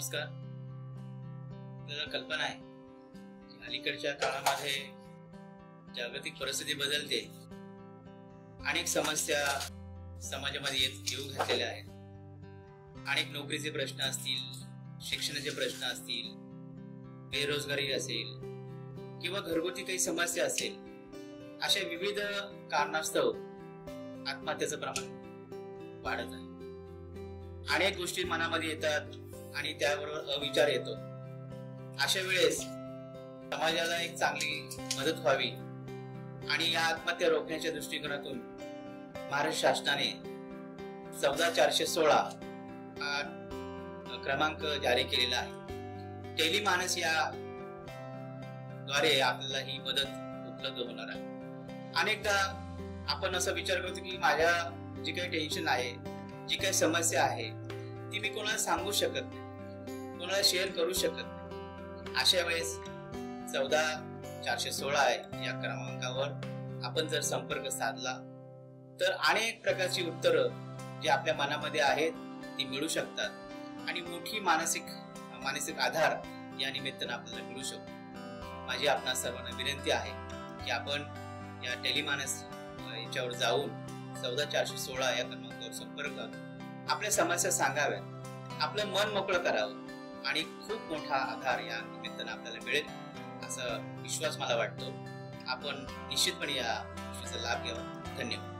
नमस्कार. आपल्याला कल्पना आहे की अलीकडच्या काळामध्ये जागतिक परिस्थिती बदलते. अनेक समस्या समाजामध्ये येऊ घातलेल्या आहेत. अनेक नोकरीचे प्रश्न असतील, शिक्षणाचे प्रश्न असतील, बेरोजगारी असेल किंवा घरगुती काही समस्या असेल, अशा विविध कारणास्तव आत्महत्येचं प्रमाण वाढत आहे. अनेक गोष्टी मनामध्ये येतात आणि त्याबरोबर अविचार येतो. अशा वेळेस समाजाला एक चांगली मदत व्हावी आणि या आत्महत्या रोखण्याच्या दृष्टिकोनातून महाराष्ट्र शासनाने 14416 हा क्रमांक जारी केलेला आहे. टेलिमानस या द्वारे आपल्याला ही मदत उपलब्ध होणार आहे. अनेकदा आपण असा विचार करतो की माझ्या जी काही टेन्शन आहे, जी काही समस्या आहे, ती मी कोणाला सांगू शकत नाही, कोणाला शेअर करू शकत नाही. अशा वेळेस 14416 आहे या क्रमांकावर आपण जर संपर्क साधला तर अनेक प्रकारची उत्तरं जी आपल्या मनामध्ये आहेत ती मिळू शकतात आणि मोठी मानसिक आधार या निमित्तानं आपल्याला मिळू शकतो. माझी आपणा सर्वांना विनंती आहे की आपण या टेलिमानस याच्यावर जाऊन 14416 या क्रमांकावर संपर्क करून आपल्या समस्या सांगाव्यात, आपलं मन मोकळं करावं आणि खूप मोठा आधार या निमित्तानं आपल्याला मिळेल असा विश्वास मला वाटतो. आपण निश्चितपणे या गोष्टीचा लाभ घ्यावा. धन्यवाद.